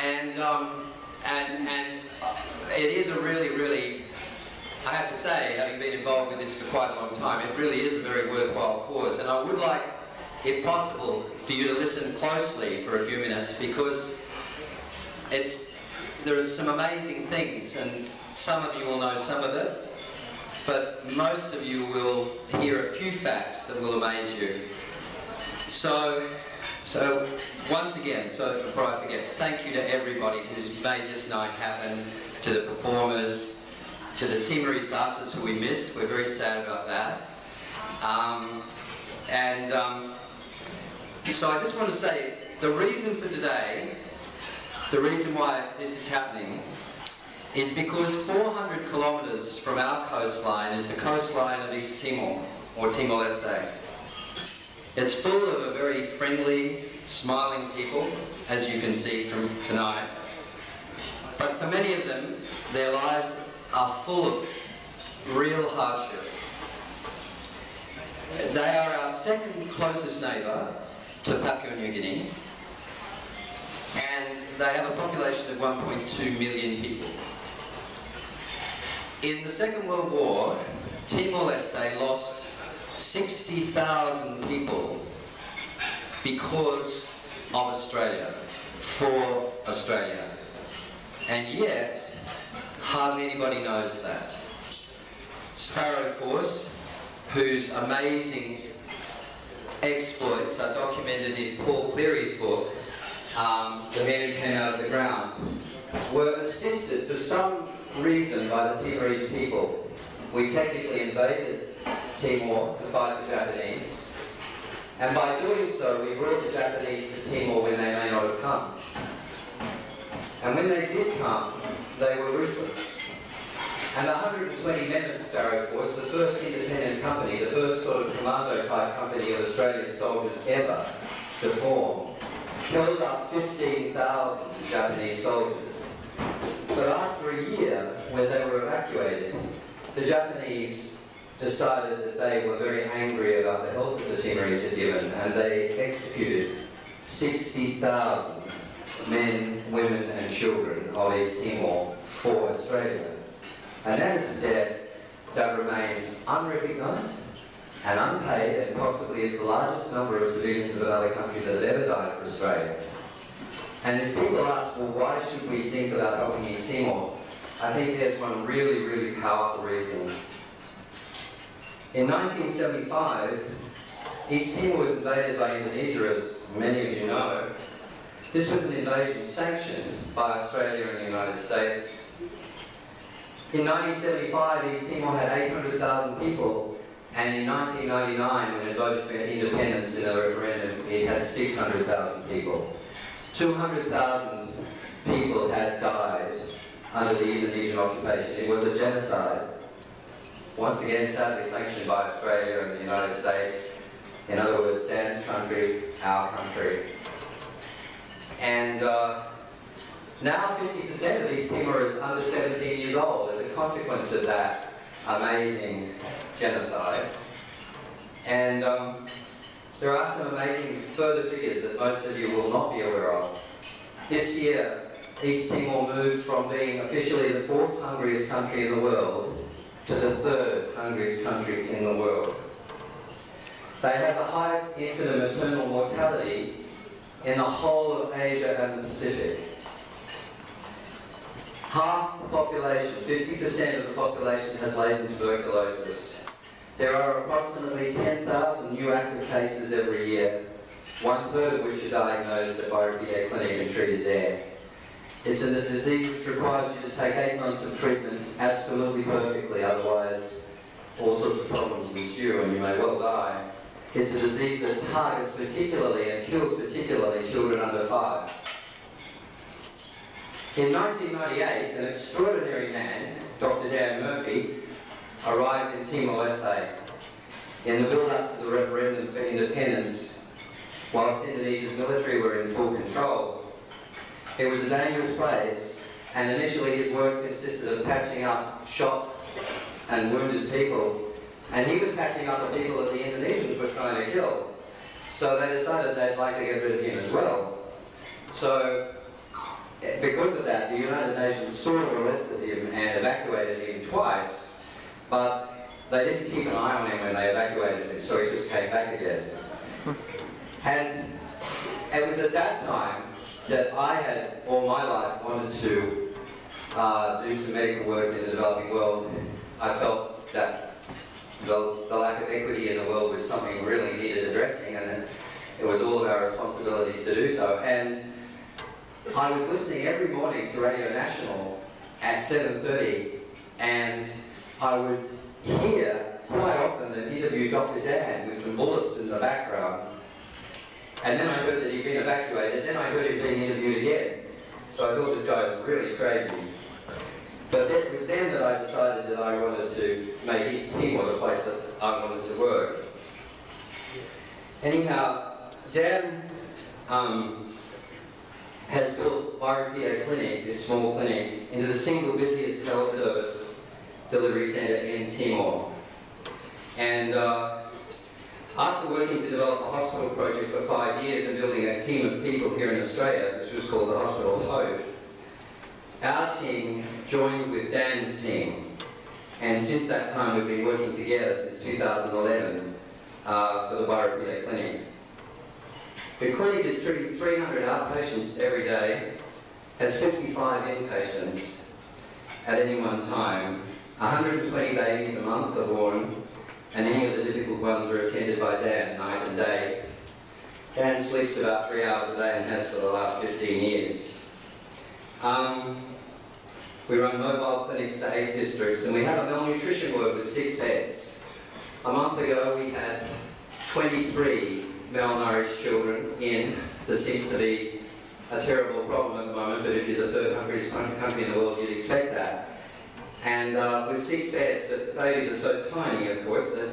and it is a really, I have to say, having been involved with this for quite a long time, it really is a very worthwhile cause. And I would like, if possible, for you to listen closely for a few minutes, because there are some amazing things, and some of you will know some of it, but most of you will hear a few facts that will amaze you. So once again, so before I forget, thank you to everybody who's made this night happen, to the performers, to the Timorese dancers who we missed. We're very sad about that. So I just want to say, the reason for today, the reason why this is happening, is because 400 kilometres from our coastline is the coastline of East Timor, or Timor Leste. It's full of a very friendly, smiling people, as you can see from tonight. But for many of them, their lives are full of real hardship. They are our second closest neighbour to Papua New Guinea, and they have a population of 1.2 million people. In the Second World War, Timor Leste lost 60,000 people because of Australia, for Australia. And yet, hardly anybody knows that. Sparrow Force, whose amazing exploits are documented in Paul Cleary's book, The Men Who Came Out of the Ground, were assisted for some reason by the Timorese people. We technically invaded Timor to fight the Japanese, and by doing so we brought the Japanese to Timor when they may not have come. And when they did come, they were ruthless. And the 120 men of Sparrow Force, the first independent company, the first sort of commando-type company of Australian soldiers ever to form, killed up 15,000 Japanese soldiers. But after a year, when they were evacuated, the Japanese decided that they were very angry about the help that the Timorese had given, and they executed 60,000 men, women and children of East Timor for Australia. And that is a debt that remains unrecognised and unpaid, and possibly is the largest number of civilians of another country that have ever died for Australia. And if people ask, well, why should we think about helping East Timor? I think there's one really powerful reason. In 1975, East Timor was invaded by Indonesia, as many of you know. This was an invasion sanctioned by Australia and the United States. In 1975, East Timor had 800,000 people, and in 1999, when it voted for independence in a referendum, it had 600,000 people. 200,000 people had died under the Indonesian occupation. It was a genocide. Once again, sadly sanctioned by Australia and the United States. In other words, Dan's country, our country. And now 50% of East Timor is under 17 years old as a consequence of that amazing genocide. And there are some amazing further figures that most of you will not be aware of. This year, East Timor moved from being officially the 4th hungriest country in the world to the 3rd hungriest country in the world. They have the highest infant and maternal mortality in the whole of Asia and the Pacific. Half the population, 50% of the population, has latent tuberculosis. There are approximately 10,000 new active cases every year, 1/3 of which are diagnosed at Bairo Pite Clinic and treated there. It's a disease which requires you to take 8 months of treatment absolutely perfectly, otherwise all sorts of problems ensue and you may well die. It's a disease that targets particularly and kills particularly children under 5. In 1998, an extraordinary man, Dr. Dan Murphy, arrived in Timor Leste in the build-up to the referendum for independence, whilst Indonesia's military were in full control. It was a dangerous place, and initially his work consisted of patching up shot and wounded people, and he was patching up the people that the Indonesians were trying to kill. So they decided they'd like to get rid of him as well. So because of that, the United Nations sort of arrested him and evacuated him twice, but they didn't keep an eye on him when they evacuated him, so he just came back again. And it was at that time that I had, all my life, wanted to do some medical work in the developing world. I felt that the lack of equity in the world was something really needed addressing, and it was all of our responsibilities to do so. And I was listening every morning to Radio National at 7:30, and I would hear quite often them interview Dr. Dan with some bullets in the background. And then I heard that he'd been evacuated, then I heard him being interviewed again. So I thought this guy was really crazy. But it was then that I decided that I wanted to make East Timor the place that I wanted to work. Anyhow, Dan has built Bairo Pite Clinic, this small clinic, into the single busiest health service delivery centre in Timor. And after working to develop a hospital project for 5 years and building a team of people here in Australia, which was called the Hospital Hope, our team joined with Dan's team. And since that time, we've been working together since 2011 for the Bairo Pite Clinic. The clinic is treating 300 outpatients every day, has 55 inpatients at any one time. 120 babies a month are born, and any of the difficult ones are attended by Dan night and day. Dan sleeps about 3 hours a day and has for the last 15 years. We run mobile clinics to 8 districts, and we have a malnutrition ward with 6 beds. A month ago we had 23 malnourished children in. There seems to be a terrible problem at the moment, but if you're the third hungriest country in the world, you'd expect that. And with 6 beds, but the babies are so tiny, of course, that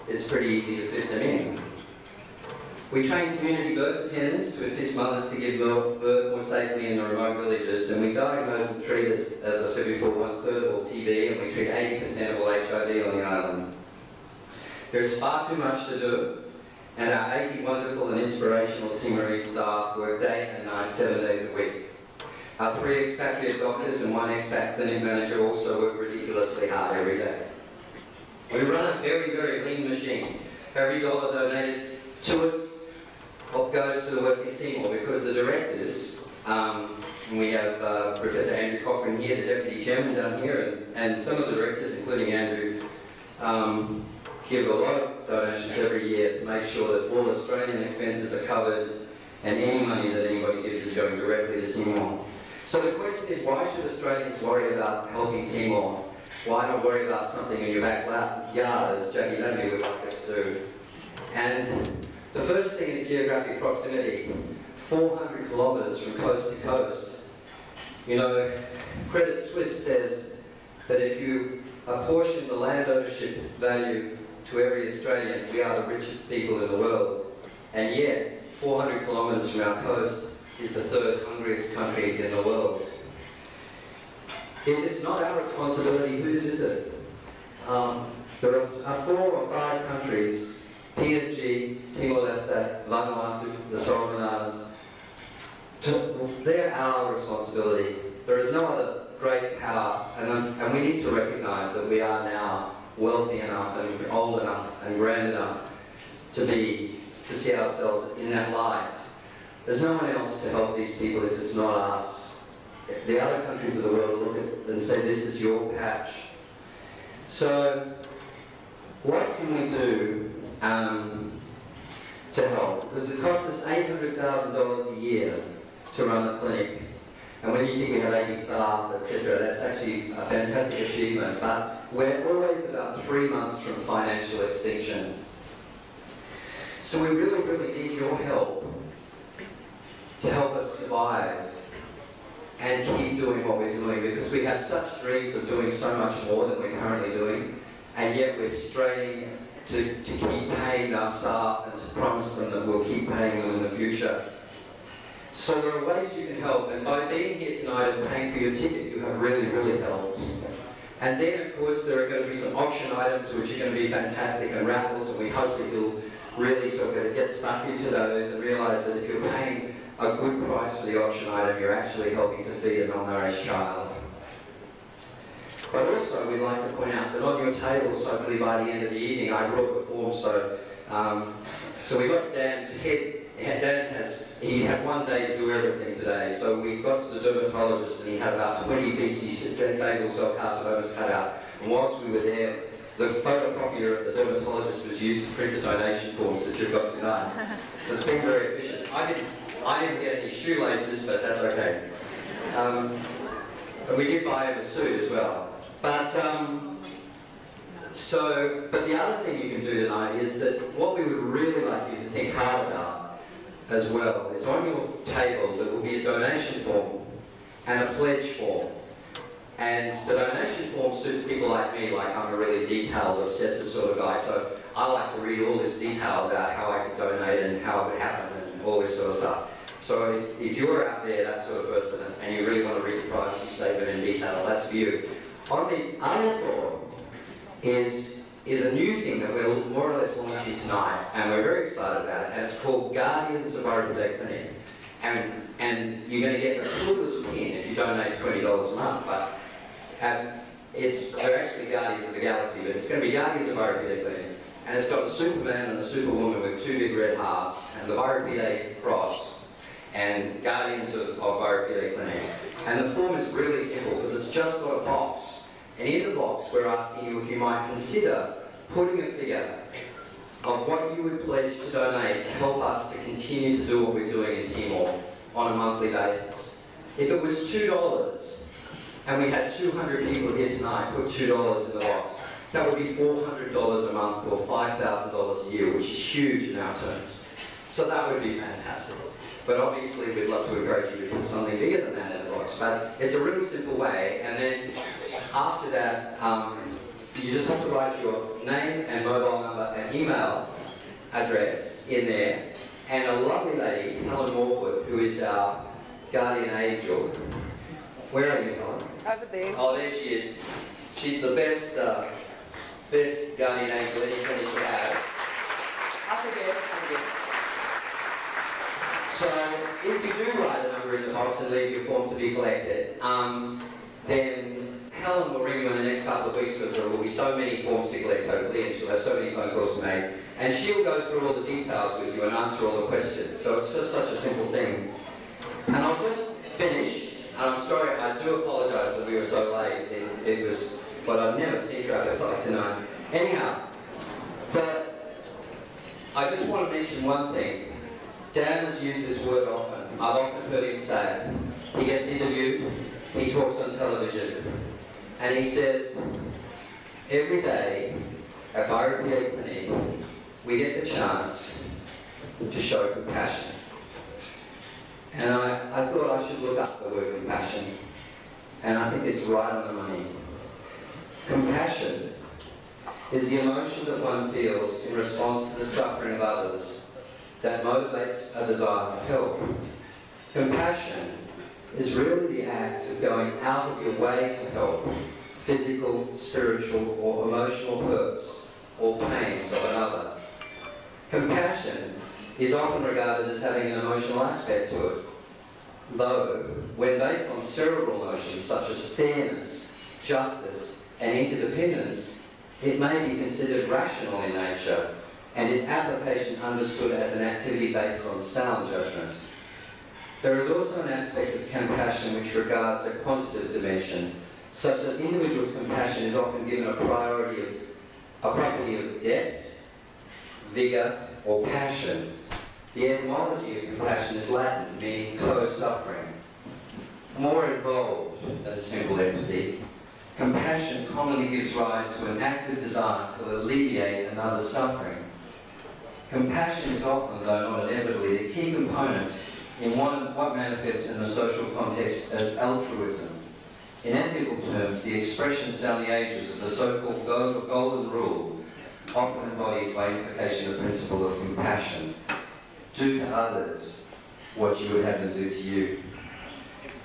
it's pretty easy to fit them in. We train community birth attendants to assist mothers to give birth more safely in the remote villages, and we diagnose and treat, as I said before, 1/3 of all TB, and we treat 80% of all HIV on the island. There is far too much to do, and our 80 wonderful and inspirational Timorese staff work day and night, 7 days a week. Our 3 expatriate doctors and 1 expat clinic manager also work ridiculously hard every day. We run a very, very lean machine. Every dollar donated to us goes to the work in Timor, because the directors, we have Professor Andrew Cochrane here, the Deputy Chairman down here, and some of the directors, including Andrew, give a lot of donations every year to make sure that all Australian expenses are covered and any money that anybody gives is going directly to Timor. So the question is, why should Australians worry about helping Timor? Why not worry about something in your backyard, as Jackie Lambie would like us to do? And the first thing is geographic proximity. 400 kilometres from coast to coast. You know, Credit Suisse says that if you apportion the land ownership value to every Australian, we are the richest people in the world. And yet, 400 kilometres from our coast is the 3rd hungriest country in the world. If it's not our responsibility, whose is it? There are 4 or 5 countries, PNG, Timor Leste, Vanuatu, the Solomon Islands. They're our responsibility. There is no other great power, and we need to recognise that we are now wealthy enough and old enough and grand enough to see ourselves in that light. There's no one else to help these people if it's not us. The other countries of the world look at it and say, this is your patch. So, what can we do to help? Because it costs us $800,000 a year to run the clinic. And when you think we have 80 staff, etc., that's actually a fantastic achievement. But we're always about 3 months from financial extinction. So we really, really need your help to help us survive and keep doing what we're doing, because we have such dreams of doing so much more than we're currently doing, and yet we're straining to keep paying our staff and to promise them that we'll keep paying them in the future. So there are ways you can help, and by being here tonight and paying for your ticket, you have really, really helped. And then, of course, there are going to be some auction items which are going to be fantastic, and raffles, and we hope that you'll really sort of get stuck into those and realise that if you're paying a good price for the auction item, you're actually helping to feed a malnourished child. But also, we'd like to point out that on your tables, hopefully by the end of the evening, I brought the forms, so we got Dan's head. He had one day to do everything today, so we got to the dermatologist and he had about 20 BC basal cell carcinomas cut out. And whilst we were there, the photocopier at the dermatologist was used to print the donation forms that you've got tonight. So it's been very efficient. I didn't get any shoelaces, but that's okay. And we did buy him a suit as well. But the other thing you can do tonight is that what we would really like you to think hard about as well is on your table there will be a donation form and a pledge form. And the donation form suits people like me, like I'm a really detailed, obsessive sort of guy, so I like to read all this detail about how I could donate and how it would happen and all this sort of stuff. So if you're out there, that sort of person, and you really want to read the privacy statement in detail, that's for you. On the other floor is a new thing that we're more or less launching tonight, and we're very excited about it, and it's called Guardians of Bairo Pite Clinic. And you're going to get the coolest pin if you donate $20 a month, but they're actually Guardians of the Galaxy, but it's going to be Guardians of Bairo Pite Clinic. And it's got a Superman and a Superwoman with two big red hearts, and the Bairo Pite cross, and Guardians of Bairo Pite Clinic. And the form is really simple because it's just got a box. And in the box we're asking you if you might consider putting a figure of what you would pledge to donate to help us to continue to do what we're doing in Timor on a monthly basis. If it was $2, and we had 200 people here tonight put $2 in the box, that would be $400 a month or $5,000 a year, which is huge in our terms. So that would be fantastic. But obviously we'd love to encourage you to put something bigger than that in the box. But it's a really simple way, and then after that, you just have to write your name and mobile number and email address in there. And a lovely lady, Helen Morford, who is our guardian angel. Where are you, Helen? Over there. Oh, there she is. She's the best guardian angel any clinic could have. Over there. So, if you do write a number in the box and leave your form to be collected, then Helen will ring you in the next couple of weeks because there will be so many forms to collect, hopefully, and she'll have so many phone calls to make. And she'll go through all the details with you and answer all the questions. So it's just such a simple thing. And I'll just finish. And I'm sorry, I do apologise that we were so late. It was, but I've never seen traffic like tonight. Anyhow, I just want to mention one thing. Dan has used this word often. I've often heard him say it. He gets interviewed, he talks on television, and he says, every day at Bairo Pite Clinic, we get the chance to show compassion. And I thought I should look up the word compassion, and I think it's right on the money. Compassion is the emotion that one feels in response to the suffering of others that motivates a desire to help. Compassion is really the act of going out of your way to help physical, spiritual, or emotional hurts or pains of another. Compassion is often regarded as having an emotional aspect to it, though when based on cerebral emotions such as fairness, justice, and interdependence, it may be considered rational in nature, and its application understood as an activity based on sound judgment. There is also an aspect of compassion which regards a quantitative dimension, such that individuals' compassion is often given a property of depth, vigour, or passion. The etymology of compassion is Latin, meaning co-suffering. More involved than simple empathy, compassion commonly gives rise to an active desire to alleviate another's suffering. Compassion is often, though not inevitably, the key component in what manifests in the social context as altruism. In ethical terms, the expressions down the ages of the so-called golden rule often embodies by implication the principle of compassion. Do to others what you would have them do to you.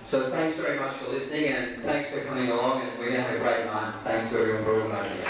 So thanks very much for listening, and thanks for coming along, and we're going to have a great night. Thanks to everyone for organising it.